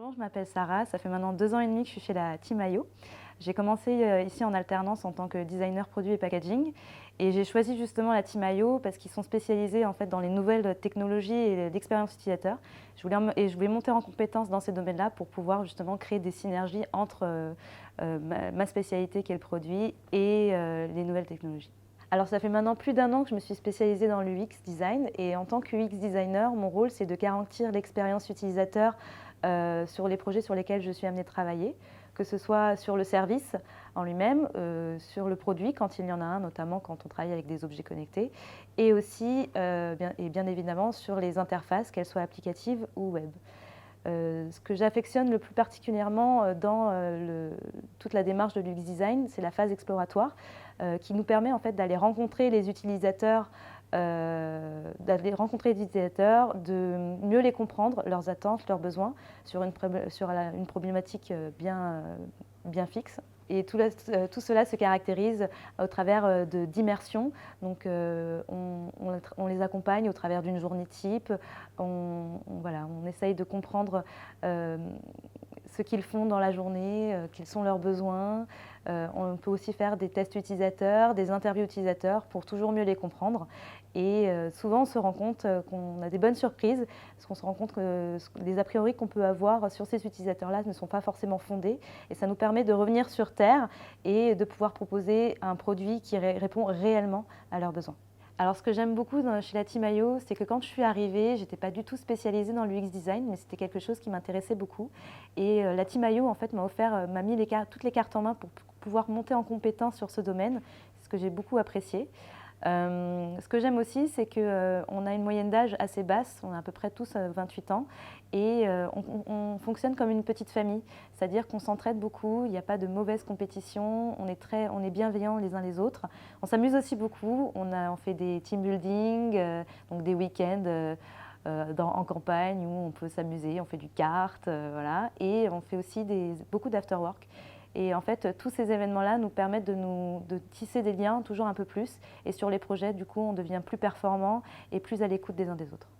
Bonjour, je m'appelle Sarah, ça fait maintenant 2 ans et demi que je suis chez la Team IO. J'ai commencé ici en alternance en tant que designer produit et packaging et j'ai choisi justement la Team IO parce qu'ils sont spécialisés en fait dans les nouvelles technologies et l'expérience utilisateur. Je voulais monter en compétence dans ces domaines-là pour pouvoir justement créer des synergies entre ma spécialité qui est le produit et les nouvelles technologies. Alors ça fait maintenant plus d'1 an que je me suis spécialisée dans l'UX design et en tant que UX designer, mon rôle c'est de garantir l'expérience utilisateur sur les projets sur lesquels je suis amenée de travailler, que ce soit sur le service en lui-même, sur le produit quand il y en a un, notamment quand on travaille avec des objets connectés, et aussi bien évidemment sur les interfaces, qu'elles soient applicatives ou web. Ce que j'affectionne le plus particulièrement dans toute la démarche de l'UX design, c'est la phase exploratoire qui nous permet en fait d'aller rencontrer les utilisateurs, de mieux les comprendre, leurs attentes, leurs besoins sur une problématique bien fixe. Et tout cela se caractérise au travers d'immersion. Donc on les accompagne au travers d'une journée type. Voilà, on essaye de comprendre ce qu'ils font dans la journée, quels sont leurs besoins. On peut aussi faire des tests utilisateurs, des interviews utilisateurs pour toujours mieux les comprendre. Et souvent, on se rend compte qu'on a des bonnes surprises, parce qu'on se rend compte que les a priori qu'on peut avoir sur ces utilisateurs-là ne sont pas forcément fondés. Et ça nous permet de revenir sur Terre et de pouvoir proposer un produit qui répond réellement à leurs besoins. Alors ce que j'aime beaucoup chez la Team IO, c'est que quand je suis arrivée, je n'étais pas du tout spécialisée dans l'UX design, mais c'était quelque chose qui m'intéressait beaucoup. Et la Team IO en fait, m'a mis toutes les cartes en main pour pouvoir monter en compétence sur ce domaine, ce que j'ai beaucoup apprécié. Ce que j'aime aussi, c'est qu'on a une moyenne d'âge assez basse, on a à peu près tous 28 ans, et on fonctionne comme une petite famille, c'est-à-dire qu'on s'entraide beaucoup, il n'y a pas de mauvaise compétition, on est bienveillants les uns les autres. On s'amuse aussi beaucoup, on fait des team building, donc des week-ends en campagne où on peut s'amuser, on fait du kart, voilà, et on fait aussi beaucoup d'afterwork. Et en fait, tous ces événements-là nous permettent de tisser des liens toujours un peu plus. Et sur les projets, du coup, on devient plus performant et plus à l'écoute des uns des autres.